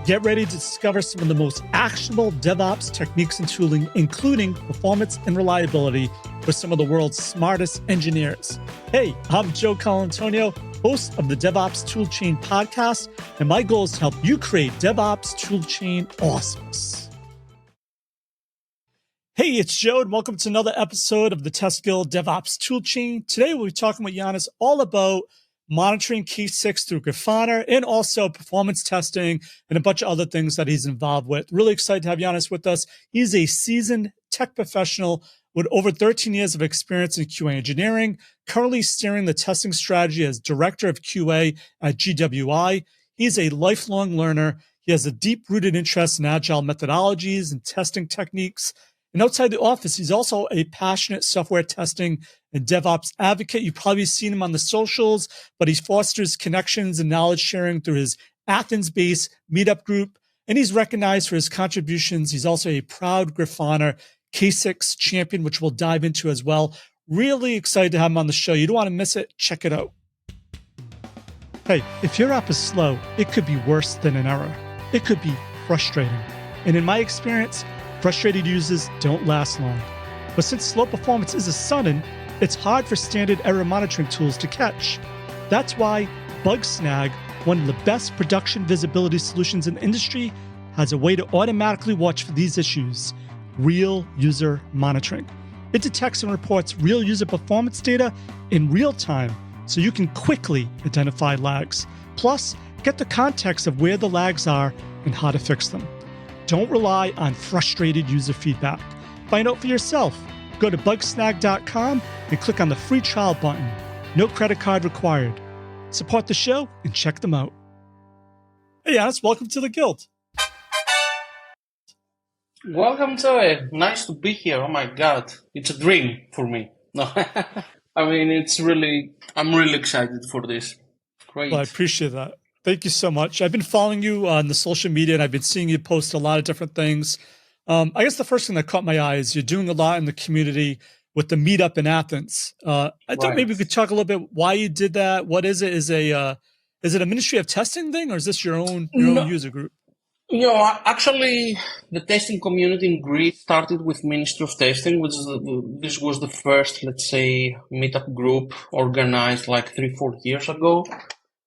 Get ready to discover some of the most actionable DevOps techniques and tooling, including performance and reliability for some of the world's smartest engineers. Hey, I'm Joe Colantonio, host of the DevOps Toolchain podcast, and my goal is to help you create DevOps Toolchain awesomeness. Hey, it's Joe, and welcome to another episode of the Test Guild DevOps Toolchain. Today, we'll be talking with Yannis all about monitoring K6 through Grafana and also performance testing and a bunch of other things that he's involved with. Really excited to have Yannis with us. He's a seasoned tech professional with over 13 years of experience in QA engineering, currently steering the testing strategy as director of QA at GWI. He's a lifelong learner. He has a deep-rooted interest in agile methodologies and testing techniques. And outside the office, he's also a passionate software testing and DevOps advocate. You've probably seen him on the socials, but he fosters connections and knowledge sharing through his Athens-based Meetup group. And he's recognized for his contributions. He's also a proud Grafana K6 champion, which we'll dive into as well. Really excited to have him on the show. You don't want to miss it. Check it out. Hey, if your app is slow, it could be worse than an error. It could be frustrating. And in my experience, frustrated users don't last long. But since slow performance is a sudden, it's hard for standard error monitoring tools to catch. That's why Bugsnag, one of the best production visibility solutions in the industry, has a way to automatically watch for these issues: real user monitoring. It detects and reports real user performance data in real time so you can quickly identify lags. Plus, get the context of where the lags are and how to fix them. Don't rely on frustrated user feedback. Find out for yourself. Go to bugsnag.com and click on the free trial button. No credit card required. Support the show and check them out. Hey, Yannis, welcome to the Guild. Welcome to it. Nice to be here. Oh my God. It's a dream for me. No, I mean, I'm really excited for this. Great. Well, I appreciate that. Thank you so much. I've been following you on the social media, and I've been seeing you post a lot of different things. I guess the first thing that caught my eye is you're doing a lot in the community with the Meetup in Athens. I thought maybe we could talk a little bit why you did that. What is it? Is it a Ministry of Testing thing, or is this your own user group? Actually, the testing community in Greece started with Ministry of Testing, this was the first, let's say, Meetup group organized like 3-4 years ago.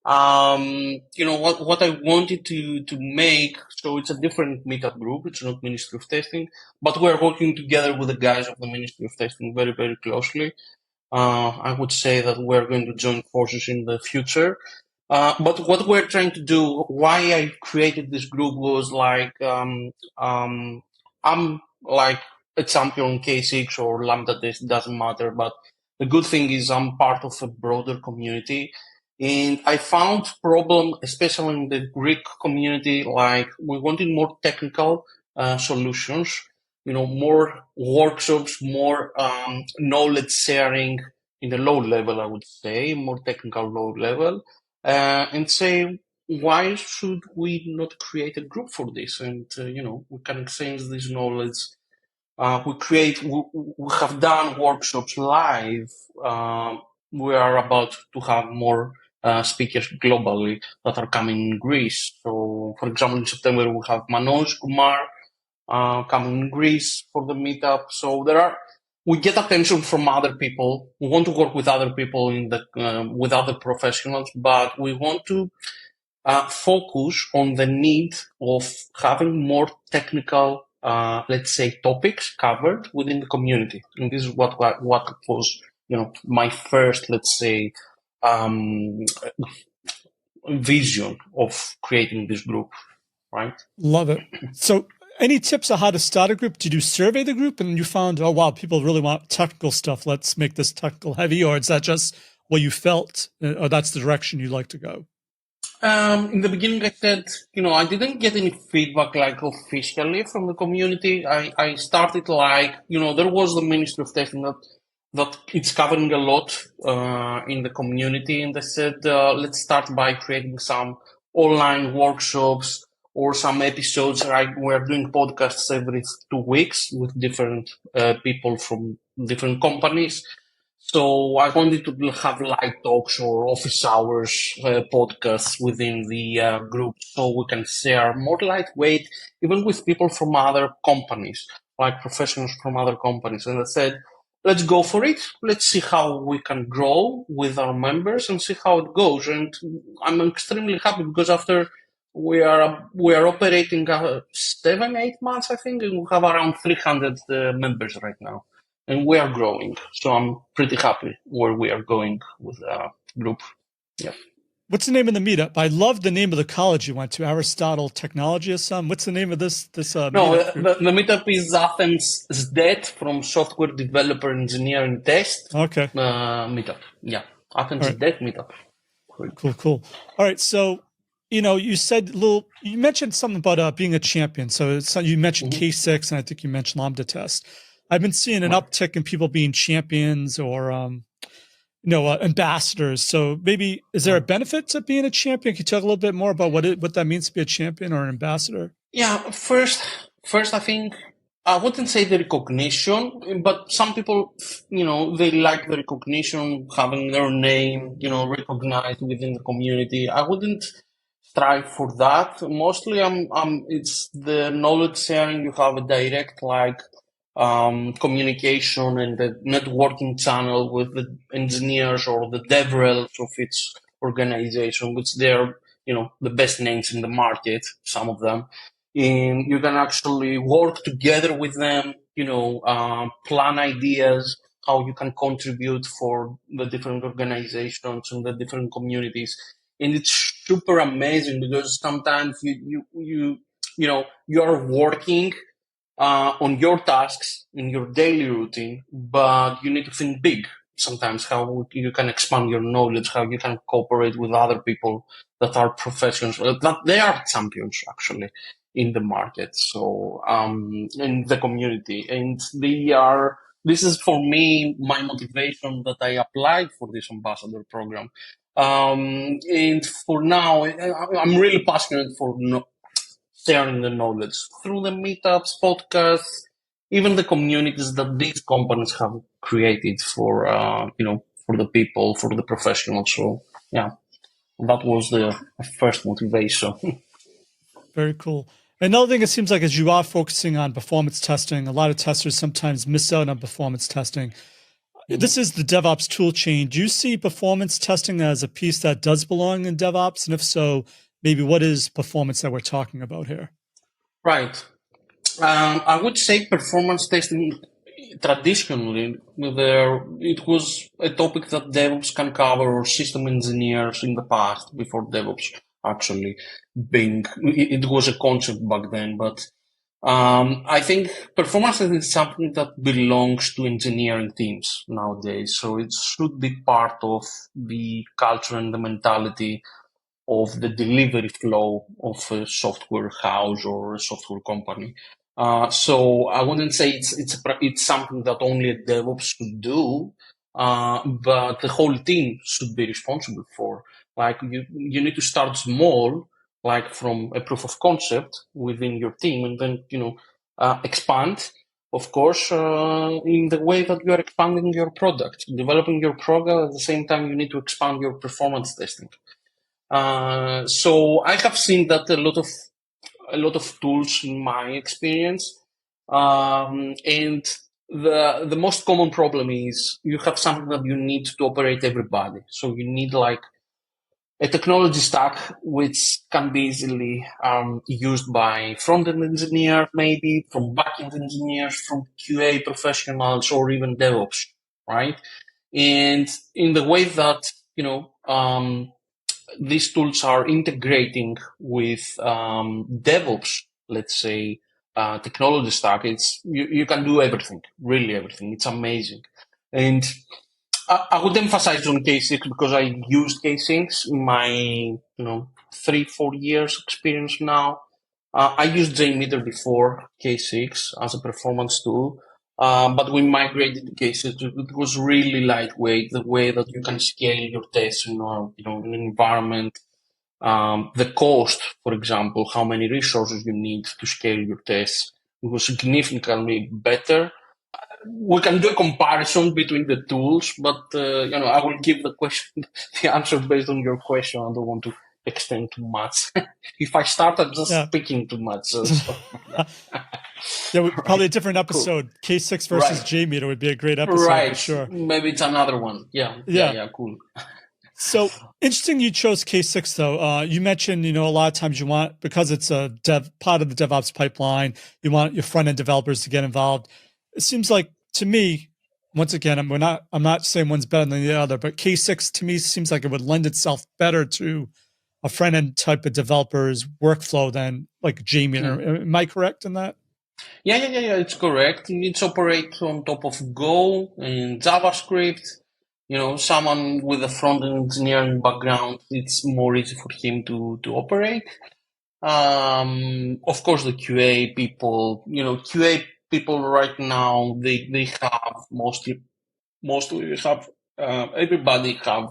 What I wanted to make, so it's a different Meetup group, it's not Ministry of Testing, but we're working together with the guys of the Ministry of Testing very, very closely. I would say that we're going to join forces in the future. But what we're trying to do, why I created this group was like, I'm like a champion K6 or Lambda test, doesn't matter, but the good thing is I'm part of a broader community. And I found problem, especially in the Greek community, like we wanted more technical solutions, more workshops, more knowledge sharing in the low level, I would say, more technical low level, and say, why should we not create a group for this? And, we can exchange this knowledge. We have done workshops live. We are about to have more speakers globally that are coming in Greece. So, for example, in September, we have Manoj Kumar coming in Greece for the meetup. So we get attention from other people. We want to work with other people with other professionals, but we want to focus on the need of having more technical, let's say, topics covered within the community. And this is what was, my first, let's say, vision of creating this group, right? Love it. So any tips on how to start a group? Did you survey the group and you found, oh, wow, people really want technical stuff. Let's make this technical heavy. Or is that just what you felt, or that's the direction you'd like to go? In the beginning, I said, I didn't get any feedback like officially from the community. I started like, there was the Ministry of Testing that it's covering a lot in the community. And they said, let's start by creating some online workshops or some episodes. We're doing podcasts every 2 weeks with different people from different companies. So I wanted to have light talks or office hours podcasts within the group so we can share more lightweight, even with people from other companies, like professionals from other companies. And I said, let's go for it. Let's see how we can grow with our members and see how it goes. And I'm extremely happy because after we are operating 7, 8 months, I think, and we have around 300 members right now, and we are growing. So I'm pretty happy where we are going with the group. Yeah. What's the name of the meetup? I love the name of the college you went to, Aristotle Technology or something. What's the name of this No, meetup group? the meetup is Athens SDET, from Software Developer Engineering Test Okay. meetup. Yeah, Athens All right. SDET meetup. Cool. All right. So, you said you mentioned something about being a champion. So you mentioned K6, and I think you mentioned Lambda test. I've been seeing an Right. uptick in people being champions or ambassadors. So maybe is there a benefit to being a champion? Can you talk a little bit more about what that means to be a champion or an ambassador? Yeah, first, I think I wouldn't say the recognition, but some people, they like the recognition, having their name, recognized within the community. I wouldn't strive for that. Mostly, it's the knowledge sharing. You have a direct, communication and the networking channel with the engineers or the DevRels of its organization, which they're, the best names in the market, some of them. And you can actually work together with them, plan ideas, how you can contribute for the different organizations and the different communities. And it's super amazing because sometimes you are working on your tasks in your daily routine, but you need to think big sometimes, how you can expand your knowledge, how you can cooperate with other people that are professionals, that they are champions actually in the market. So, in the community, and this is for me, my motivation that I applied for this ambassador program. And for now, I'm really passionate for sharing the knowledge through the meetups, podcasts, even the communities that these companies have created for the people, for the professionals. So yeah, that was the first motivation. Very cool. Another thing, it seems like as you are focusing on performance testing, a lot of testers sometimes miss out on performance testing. This is the DevOps tool chain. Do you see performance testing as a piece that does belong in DevOps? And if so, maybe what is performance that we're talking about here? Right. I would say performance testing traditionally, it was a topic that DevOps can cover, or system engineers in the past, before DevOps actually being, it was a concept back then. But I think performance testing is something that belongs to engineering teams nowadays. So it should be part of the culture and the mentality of the delivery flow of a software house or a software company. So I wouldn't say it's something that only a DevOps should do, but the whole team should be responsible for. Like you need to start small, like from a proof of concept within your team, and then expand. Of course, in the way that you are expanding your product, developing your product at the same time, you need to expand your performance testing. So I have seen that a lot of tools in my experience, and the most common problem is you have something that you need to operate everybody. So you need like a technology stack which can be easily used by front-end engineers, maybe from back-end engineers, from QA professionals, or even DevOps, right? And in the way that these tools are integrating with DevOps, let's say, technology stack, you can do everything, really everything. It's amazing. And I would emphasize on K6 because I used K6 in my 3-4 years experience now. I used JMeter before K6 as a performance tool, but we migrated to K6. It was really lightweight, the way that you can scale your tests in an environment. The cost, for example, how many resources you need to scale your tests, it was significantly better. we can do a comparison between the tools, but I will give the question, the answer based on your question. I don't want to extend too much. If I start, I'm just Yeah. speaking too much. So Yeah, probably right, a different cool, episode. K6 versus right, JMeter would be a great episode for right. sure. Maybe it's another one. Yeah, Yeah. cool. So interesting you chose K6 though. You mentioned, a lot of times you want, because it's a part of the DevOps pipeline, you want your front end developers to get involved. It seems like to me, once again, I'm not saying one's better than the other, but K6 to me seems like it would lend itself better to a front end type of developer's workflow than like JMeter. Hmm. Am I correct in that? Yeah, it's correct. It's operate on top of Go and JavaScript. Someone with a front-end engineering background, it's more easy for him to operate. Of course, the QA people, QA people right now, they have mostly have, everybody have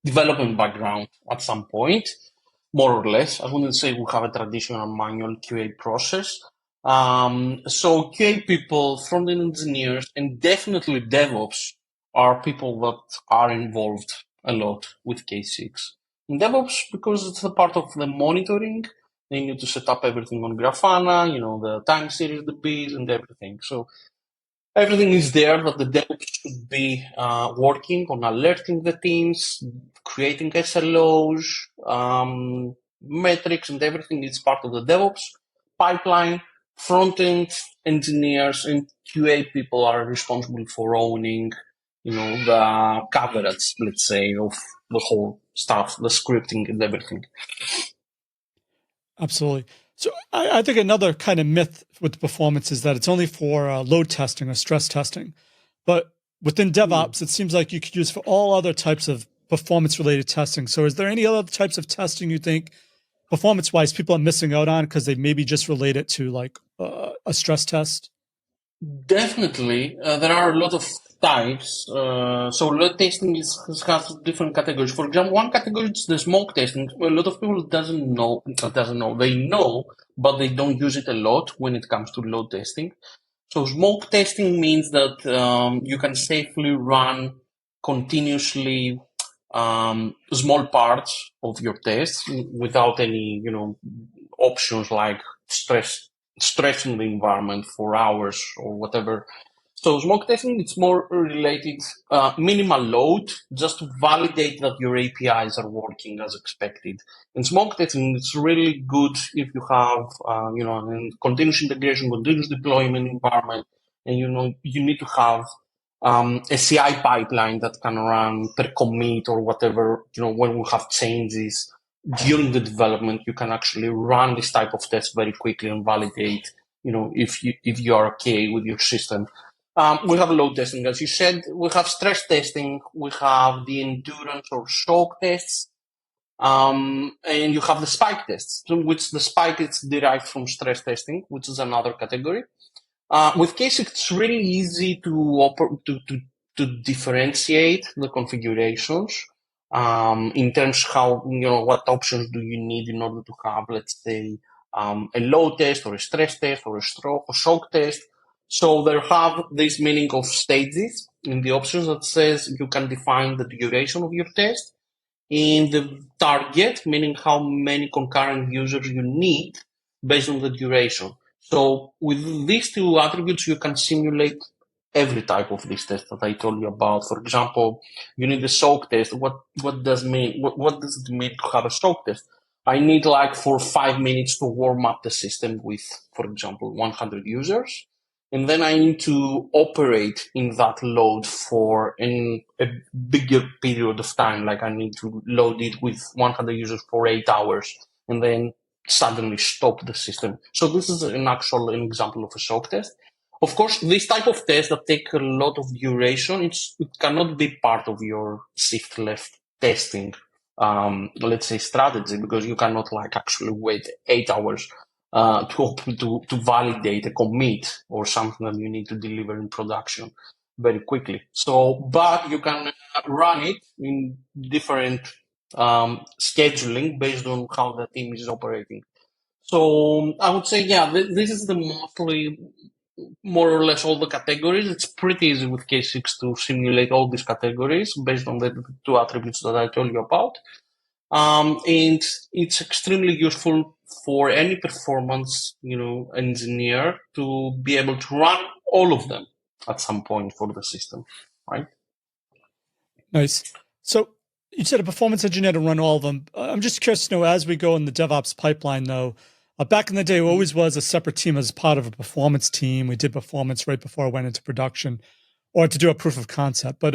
development background at some point, more or less. I wouldn't say we have a traditional manual QA process. So QA people, front-end engineers, and definitely DevOps are people that are involved a lot with K6. In DevOps, because it's a part of the monitoring, they need to set up everything on Grafana, the time series, the bees, and everything. So everything is there that the DevOps should be working on alerting the teams, creating SLOs, metrics, and everything is part of the DevOps pipeline. Front-end engineers and QA people are responsible for owning, the coverage, let's say, of the whole stuff, the scripting and everything. Absolutely. So I think another kind of myth with performance is that it's only for load testing or stress testing. But within Hmm. DevOps, it seems like you could use for all other types of performance related testing. So is there any other types of testing you think performance wise people are missing out on because they maybe just relate it to like a stress test? Definitely, there are a lot of types. So load testing has different categories. For example, one category is the smoke testing. A lot of people doesn't know. They know, but they don't use it a lot when it comes to load testing. So smoke testing means that you can safely run continuously small parts of your tests without any, options like stressing the environment for hours or whatever. So smoke testing, it's more related, minimal load, just to validate that your APIs are working as expected. In smoke testing, it's really good if you have, a continuous integration, continuous deployment environment, and you need to have a CI pipeline that can run per commit or whatever. When we have changes during the development, you can actually run this type of test very quickly and validate, if you are okay with your system. We have load testing, as you said. We have stress testing. We have the endurance or shock tests. And you have the spike tests, which the spike is derived from stress testing, which is another category. With K6, it's really easy to differentiate the configurations in terms how, what options do you need in order to have, let's say, a load test or a stress test or a shock test. So there have this meaning of stages in the options that says you can define the duration of your test in the target, meaning how many concurrent users you need based on the duration. So with these two attributes, you can simulate every type of this test that I told you about. For example, you need a soak test. What does it mean to have a soak test? I need like for 5 minutes to warm up the system with, for example, 100 users. And then I need to operate in that load for a bigger period of time. Like I need to load it with 100 users for 8 hours and then suddenly stop the system. So this is an example of a soak test. Of course, this type of tests that take a lot of duration, it cannot be part of your shift left testing, let's say strategy, because you cannot like actually wait 8 hours to validate a commit or something that you need to deliver in production very quickly. So, but you can run it in different scheduling based on how the team is operating. So I would say, yeah, this is the mostly more or less all the categories. It's pretty easy with K6 to simulate all these categories based on the two attributes that I told you about. And it's extremely useful for any performance, engineer to be able to run all of them at some point for the system, right? Nice. So you said a performance engineer to run all of them. I'm just curious to know, as we go in the DevOps pipeline, though, back in the day, it always was a separate team as part of a performance team. We did performance right before I went into production, or to do a proof of concept. But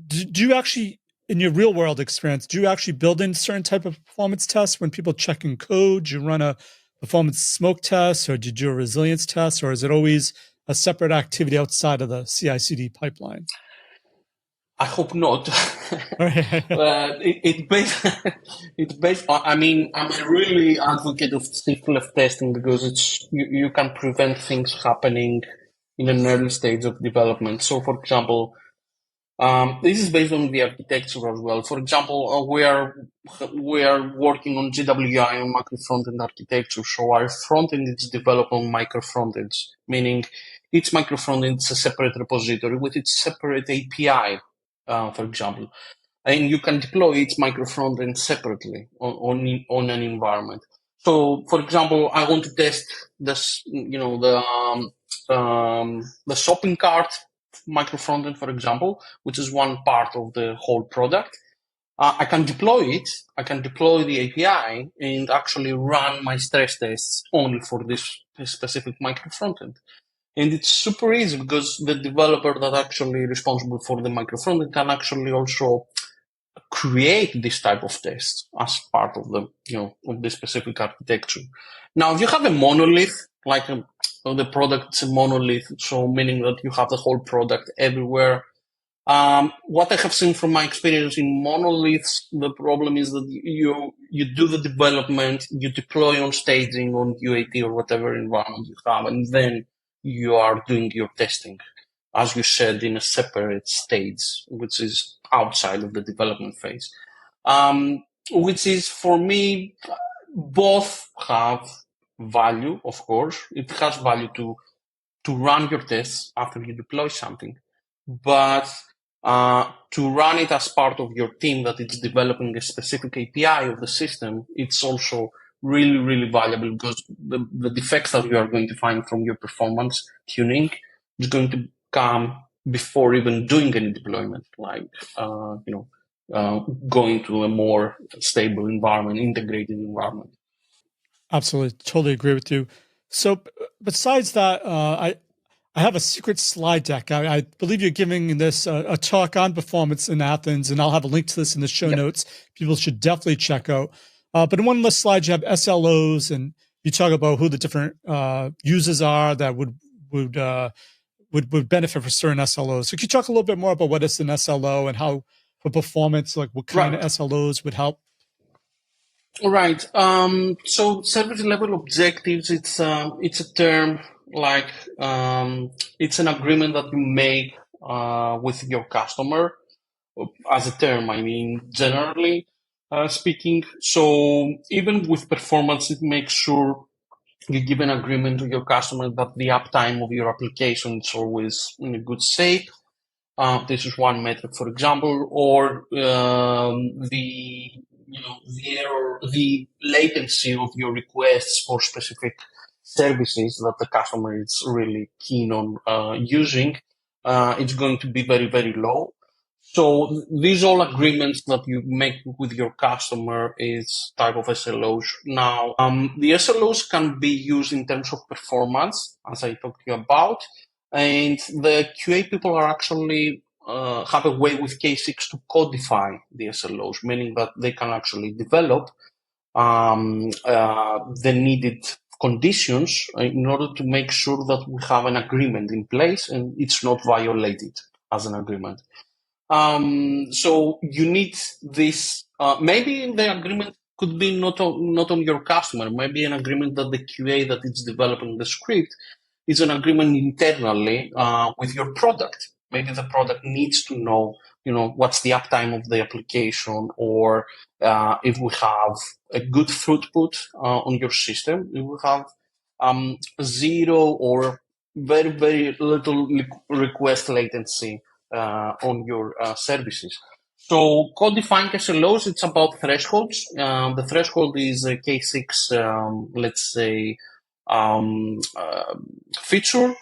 do you actually, in your real world experience, do you actually build in certain type of performance tests when people checking code? Do you run a performance smoke test, or do you do a resilience test, or is it always a separate activity outside of the CI/CD pipeline? I hope not. It based, it's based on, I mean, I'm a really advocate of shift left testing because you can prevent things happening in an early stage of development. So, for example, this is based on the architecture as well. For example, we are working on GWI on macro frontend architecture. So our frontend is developed on micro frontends, meaning each micro frontend is a separate repository with its separate API, for example, and you can deploy each micro frontend separately on an environment. So, for example, I want to test this, the shopping cart micro frontend, for example, which is one part of the whole product. I can deploy it. I can deploy the API and actually run my stress tests only for this specific micro frontend. And it's super easy because the developer that actually responsible for the micro frontend can actually also create this type of tests as part of the, of the specific architecture. Now, if you have a monolith, like the product's a monolith, so meaning that you have the whole product everywhere. What I have seen from my experience in monoliths, the problem is that you do the development, you deploy on staging, on UAT or whatever environment you have, and then you are doing your testing, as you said, in a separate stage, which is outside of the development phase. Which is, for me, both have value, of course. It has value to run your tests after you deploy something, but to run it as part of your team that is developing a specific API of the system, it's also really, really valuable because the defects that you are going to find from your performance tuning is going to come before even doing any deployment, like, going to a more stable environment, integrated environment. Absolutely. Totally agree with you. So besides that, I have a secret slide deck. I believe you're giving this a talk on performance in Athens, and I'll have a link to this in the show notes. People should definitely check out. But in one of the slides, you have SLOs, and you talk about who the different users are that would benefit from certain SLOs. So could you talk a little bit more about what is an SLO and how for performance, like what kind of SLOs would help? Right. So service level objectives, it's a term like, it's an agreement that you make with your customer. As a term, I mean, generally speaking. So even with performance, it makes sure you give an agreement to your customer that the uptime of your application is always in a good shape. This is one metric, for example, or the error, the latency of your requests for specific services that the customer is really keen on using. It's going to be very, very low. So these all agreements that you make with your customer is type of SLOs. Now, the SLOs can be used in terms of performance, as I talked to you about, and the QA people are actually have a way with K6 to codify the SLOs, meaning that they can actually develop the needed conditions in order to make sure that we have an agreement in place and it's not violated as an agreement. So you need this. Maybe the agreement could be not on your customer. Maybe an agreement that the QA that is developing the script is an agreement internally with your product. Maybe the product needs to know, what's the uptime of the application, or if we have a good throughput on your system, if we have 0 or very, very little request latency on your services. So code-defined SLOs, it's about thresholds. The threshold is a K6, let's say, feature.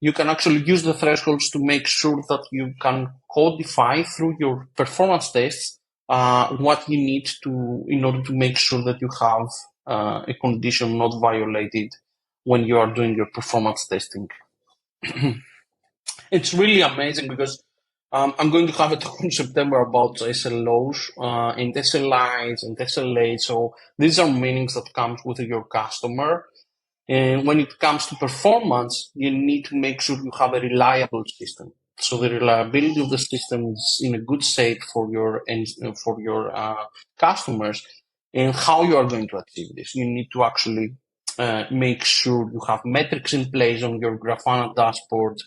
You can actually use the thresholds to make sure that you can codify through your performance tests what you need to in order to make sure that you have a condition not violated when you are doing your performance testing. It's really amazing because I'm going to have a talk in September about SLOs and SLIs and SLAs. So these are meanings that comes with your customer. And when it comes to performance, you need to make sure you have a reliable system. So the reliability of the system is in a good state for your customers. And how you are going to achieve this, you need to actually make sure you have metrics in place on your Grafana dashboard.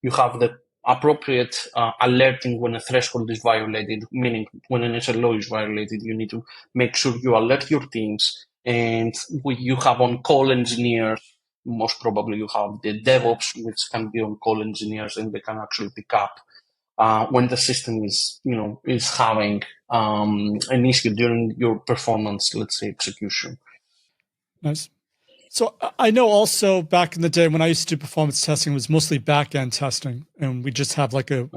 You have the appropriate alerting when a threshold is violated, meaning when an SLO is violated, you need to make sure you alert your teams. And you have on-call engineers. Most probably you have the DevOps, which can be on-call engineers, and they can actually pick up when the system is having an issue during your performance, let's say, execution. Nice. So I know also back in the day when I used to do performance testing, it was mostly back-end testing, and we just have like a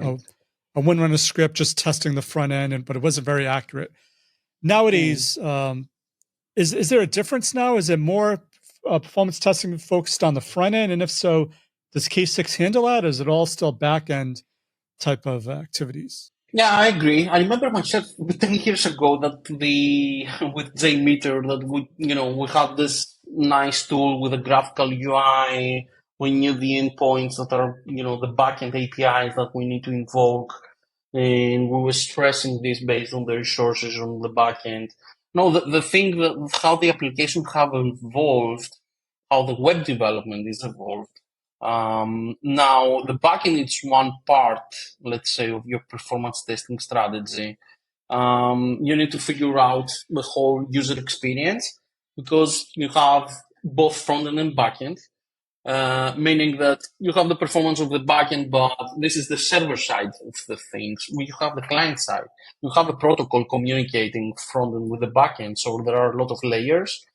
one-runner script just testing the front end, but it wasn't very accurate. Nowadays, is there a difference now? Is it more performance testing focused on the front end? And if so, does K6 handle that? Or is it all still back-end type of activities? Yeah, I agree. I remember myself 10 years ago that with JMeter that we had this nice tool with a graphical UI. We knew the endpoints that are the backend APIs that we need to invoke, and we were stressing this based on the resources on the backend. No, the thing that how the application have evolved, how the web development is evolved. Now, the backend is one part, let's say, of your performance testing strategy. You need to figure out the whole user experience because you have both frontend and backend, meaning that you have the performance of the backend, but this is the server side of the things. You have the client side. You have a protocol communicating frontend with the backend, so there are a lot of layers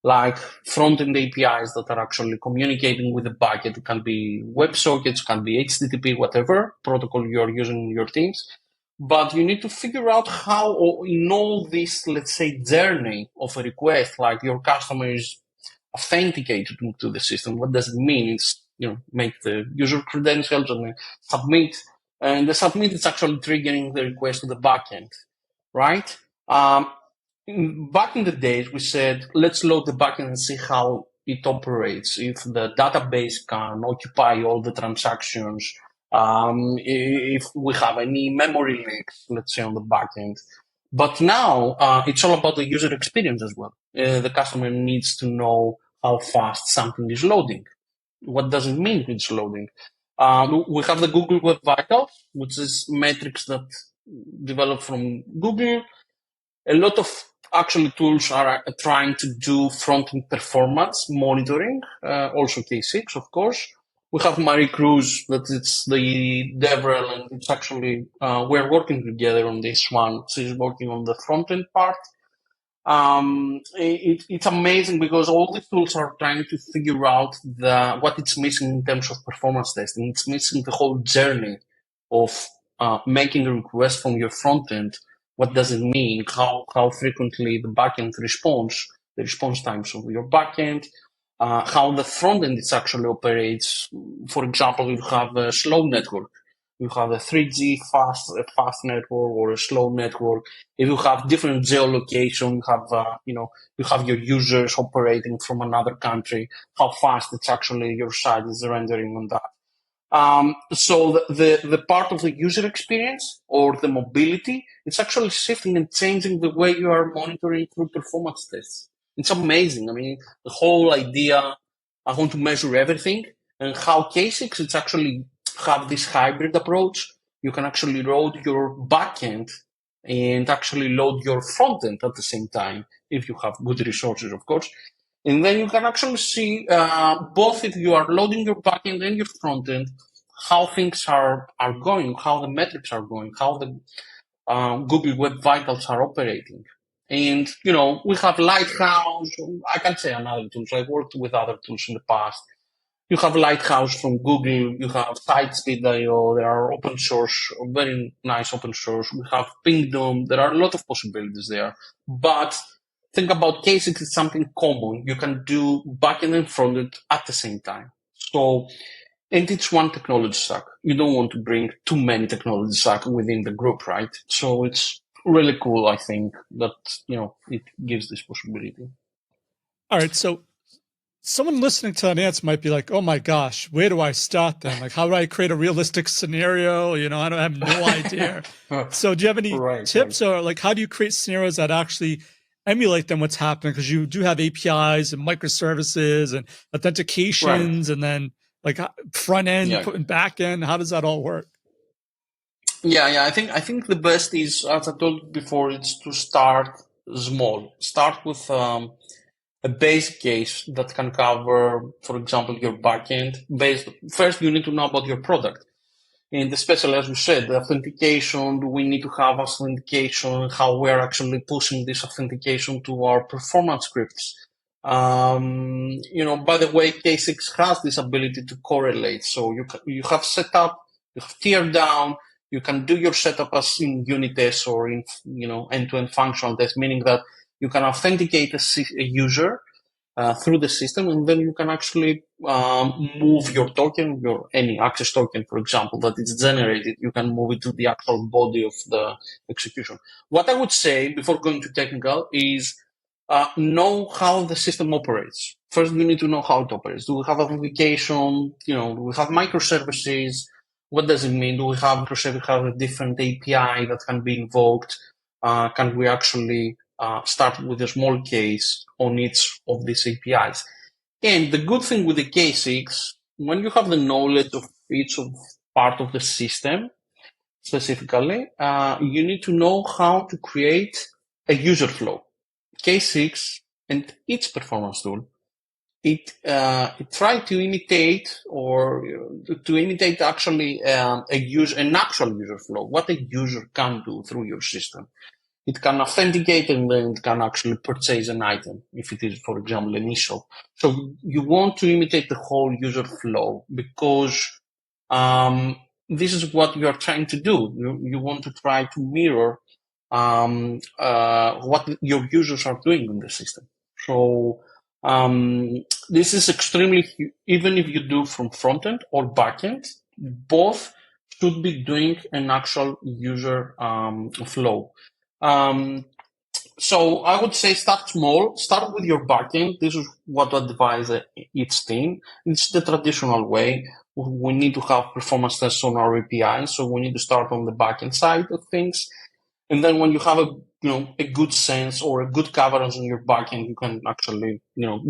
like front-end APIs that are actually communicating with the backend. It can be WebSockets, can be HTTP, whatever protocol you're using in your teams. But you need to figure out how in all this, let's say, journey of a request, like your customer is authenticated into the system. What does it mean? It's, make the user credentials and submit. And the submit is actually triggering the request to the backend, right? Back in the days, we said, let's load the backend and see how it operates. If the database can occupy all the transactions, if we have any memory leaks, let's say, on the backend. But now it's all about the user experience as well. The customer needs to know how fast something is loading. What does it mean it's loading? We have the Google Web Vitals, which is metrics that developed from Google. A lot of actually tools are trying to do front-end performance monitoring, also K6, of course. We have Marie Cruz, that it's the DevRel, and it's actually, we're working together on this one. She's working on the front-end part. It's amazing because all the tools are trying to figure out what it's missing in terms of performance testing. It's missing the whole journey of making a request from your front end. What does it mean? How frequently the backend responds, the response times of your backend, how the front end actually operates. For example, you have a slow network. You have a 3G fast network or a slow network. If you have different geolocation, you have your users operating from another country, how fast it's actually your site is rendering on that. So the part of the user experience or the mobility, it's actually shifting and changing the way you are monitoring through performance tests. It's amazing. I mean, the whole idea, I want to measure everything, and how K6 it's actually have this hybrid approach. You can actually load your backend and actually load your frontend at the same time if you have good resources, of course. And then you can actually see both if you are loading your backend and your frontend, how things are going, how the metrics are going, how the Google Web Vitals are operating. And, we have Lighthouse. I can say another tools. I've worked with other tools in the past. You have Lighthouse from Google. You have SiteSpeed.io. There are open source, very nice open source. We have Pingdom. There are a lot of possibilities there. But think about cases. It's something common. You can do backend and frontend at the same time. So, and it's one technology stack. You don't want to bring too many technology stacks within the group, right? So it's really cool, I think, that, it gives this possibility. All right. So someone listening to that answer might be like, oh my gosh, where do I start then? Like, how do I create a realistic scenario? I don't have no idea. So do you have any tips or like, how do you create scenarios that actually emulate then what's happening? Because you do have APIs and microservices and authentications and then like front end, putting back end. How does that all work? Yeah. I think the best is, as I told you before, it's to start small. Start with a base case that can cover, for example, your backend. First, you need to know about your product. And especially, as you said, the authentication, we need to have authentication, how we're actually pushing this authentication to our performance scripts. By the way, K6 has this ability to correlate. So you have setup, you have tear down, you can do your setup as in unit tests or in, end-to-end functional tests, meaning that you can authenticate a user through the system, and then you can actually move your token, any access token, for example, that is generated. You can move it to the actual body of the execution. What I would say before going to technical is know how the system operates. First, you need to know how it operates. Do we have authentication? Do we have microservices? What does it mean? Do we have microservices have a different API that can be invoked? Can we actually start with a small case on each of these APIs? And the good thing with the K6, when you have the knowledge of each of part of the system, specifically, you need to know how to create a user flow. K6 and its performance tool, it tried to imitate actually an actual user flow, what a user can do through your system. It can authenticate and then it can actually purchase an item if it is, for example, an e-shop. So you want to imitate the whole user flow because this is what you are trying to do. You want to try to mirror what your users are doing in the system. So this is extremely, even if you do from frontend or backend, both should be doing an actual user flow. So I would say start small, start with your backend. This is what I advise each team. It's the traditional way. We need to have performance tests on our APIs, so we need to start on the backend side of things. And then when you have a good sense or a good coverage on your backend, you can actually,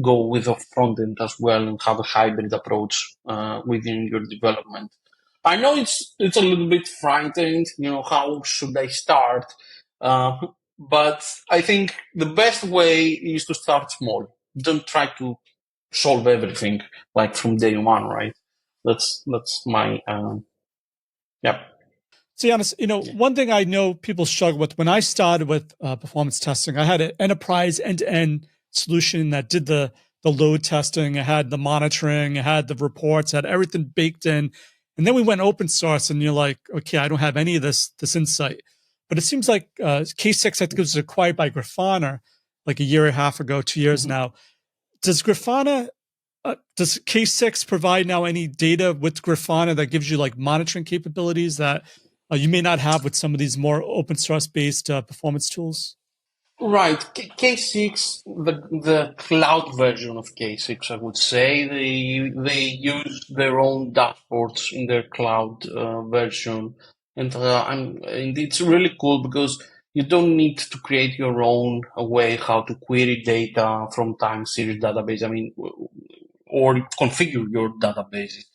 go with a frontend as well and have a hybrid approach within your development. I know it's a little bit frightening, how should I start? But I think the best way is to start small. Don't try to solve everything like from day one, right? That's my, yeah. So, Giannis, one thing I know people struggle with when I started with performance testing, I had an enterprise end-to-end solution that did the load testing, it had the monitoring, it had the reports, it had everything baked in. And then we went open source and you're like, okay, I don't have any of this insight. But it seems like K6, I think it was acquired by Grafana like a year and a half ago, 2 years now. Does Grafana, does K6 provide now any data with Grafana that gives you like monitoring capabilities that you may not have with some of these more open source based performance tools? Right. K6, the cloud version of K6, I would say, they use their own dashboards in their cloud version. And it's really cool because you don't need to create your own way how to query data from time series database. Or configure your databases.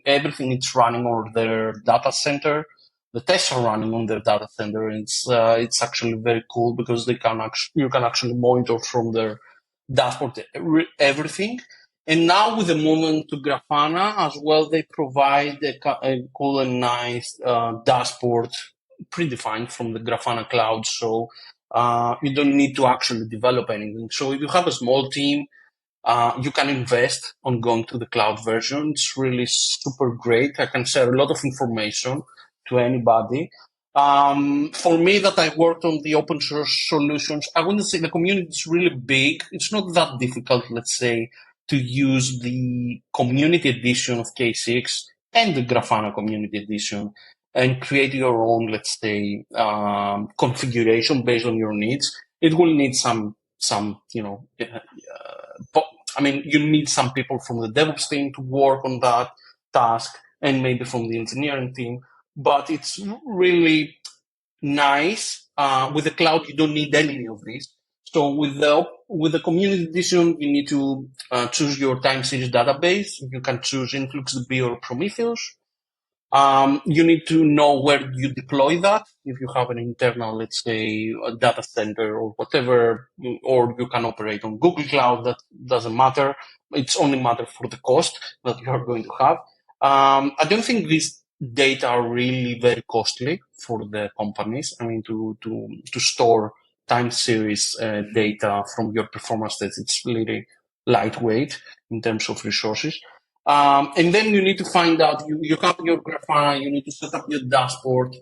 Everything is running on their data center. The tests are running on their data center. It's actually very cool because you can actually monitor from their dashboard, everything. And now with the movement to Grafana as well, they provide a cool and nice dashboard predefined from the Grafana cloud. So you don't need to actually develop anything. So if you have a small team, you can invest on going to the cloud version. It's really super great. I can share a lot of information to anybody. For me, that I worked on the open source solutions, I wouldn't say the community is really big. It's not that difficult, let's say, to use the community edition of K6 and the Grafana community edition and create your own, let's say, configuration based on your needs. It will need some, you need some people from the DevOps team to work on that task and maybe from the engineering team, but it's really nice. With the cloud, you don't need any of this. So with the community edition, you need to choose your time series database. You can choose InfluxDB or Prometheus. You need to know where you deploy that. If you have an internal, let's say, a data center or whatever, or you can operate on Google Cloud, that doesn't matter. It's only matter for the cost that you are going to have. I don't think these data are really very costly for the companies. I mean, to store time series data from your performance tests, it's really lightweight in terms of resources. And then you need to find out, you have your Grafana, you need to set up your dashboard.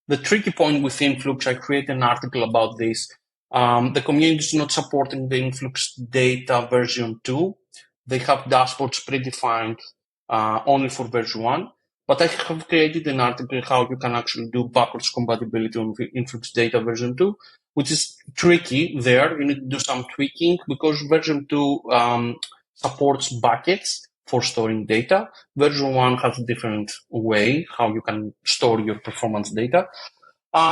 The tricky point with Influx, I create an article about this. The community is not supporting the Influx data version 2. They have dashboards predefined only for version 1. But I have created an article how you can actually do backwards compatibility on Influx data version 2, which is tricky there. You need to do some tweaking because version 2 supports buckets for storing data. Version 1 has a different way how you can store your performance data.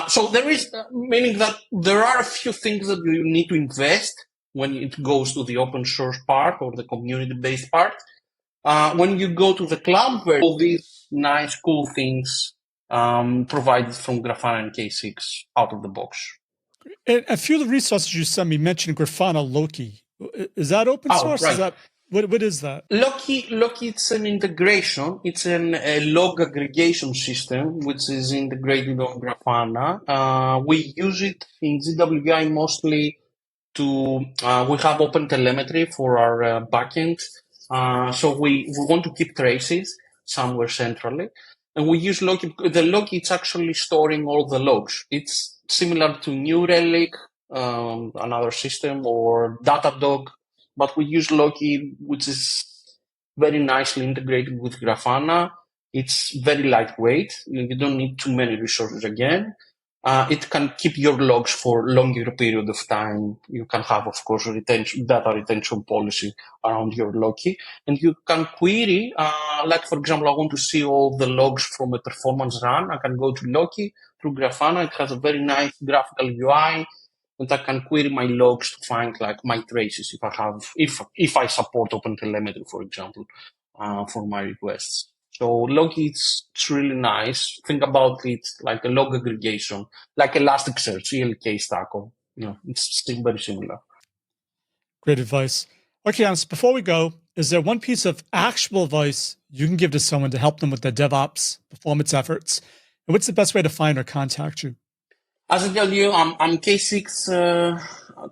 So there is, meaning that there are a few things that you need to invest when it goes to the open source part or the community-based part. When you go to the cloud version, all these nice, cool things provided from Grafana and K6 out of the box. And a few of the resources you sent me mentioned Grafana Loki. Is that open source? Right. Is that what is that? Loki, it's an integration. It's a log aggregation system which is integrated on Grafana. We use it in GWI mostly to we have open telemetry for our backend. So we want to keep traces somewhere centrally. And we use Loki. The Loki, it's actually storing all the logs. It's similar to New Relic, another system, or Datadog, but we use Loki, which is very nicely integrated with Grafana. It's very lightweight. You don't need too many resources again. It can keep your logs for longer period of time. You can have, of course, data retention policy around your Loki. And you can query, like, for example, I want to see all the logs from a performance run. I can go to Loki through Grafana. It has a very nice graphical UI. And I can query my logs to find like my traces if I support OpenTelemetry, for example, for my requests. So Loki, it's really nice. Think about it like a log aggregation, like Elasticsearch, ELK stack. It's still very similar. Great advice. Okay, Yannis, before we go, is there one piece of actual advice you can give to someone to help them with their DevOps performance efforts? And what's the best way to find or contact you? As I tell you, I'm K6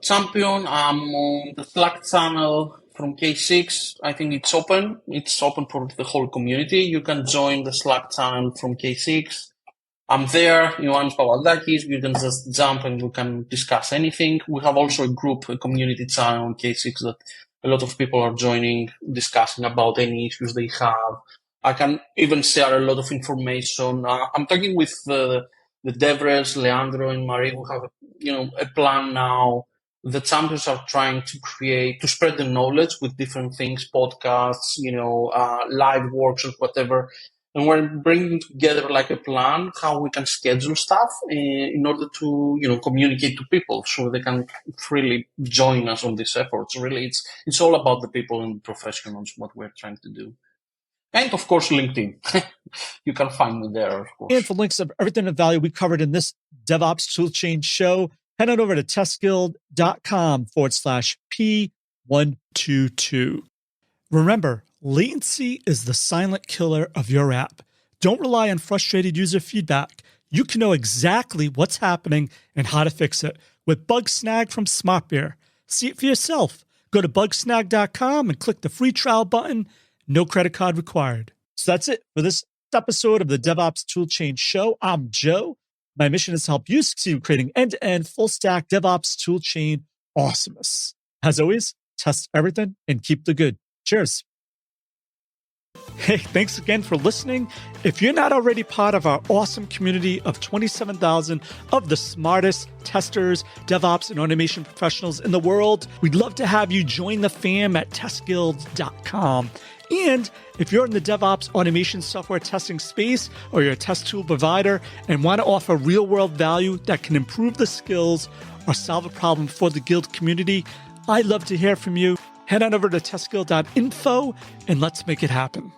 champion. I'm on the Slack channel from K6. I think it's open. It's open for the whole community. You can join the Slack channel from K6. I'm there. Ioannis Pavaldakis. You can just jump and we can discuss anything. We have also a community channel on K6 that a lot of people are joining, discussing about any issues they have. I can even share a lot of information. I'm talking with the DevRels, Leandro and Marie, who have a plan now. The champions are trying to spread the knowledge with different things, podcasts, live workshops, whatever. And we're bringing together like a plan how we can schedule stuff in order to communicate to people so they can freely join us on these efforts. Really, it's all about the people and professionals, what we're trying to do. And of course, LinkedIn. You can find me there, of course. And for links of everything of value we covered in this DevOps Toolchain show, head on over to testguild.com/P 122. Remember, latency is the silent killer of your app. Don't rely on frustrated user feedback. You can know exactly what's happening and how to fix it with Bugsnag from SmartBear. See it for yourself. Go to bugsnag.com and click the free trial button. No credit card required. So that's it for this episode of the DevOps Toolchain Show. I'm Joe. My mission is to help you succeed in creating end-to-end full-stack DevOps toolchain awesomeness. As always, test everything and keep the good. Cheers. Hey, thanks again for listening. If you're not already part of our awesome community of 27,000 of the smartest testers, DevOps, and automation professionals in the world, we'd love to have you join the fam at testguild.com. And if you're in the DevOps automation software testing space, or you're a test tool provider and want to offer real-world value that can improve the skills or solve a problem for the Guild community, I'd love to hear from you. Head on over to testguild.info and let's make it happen.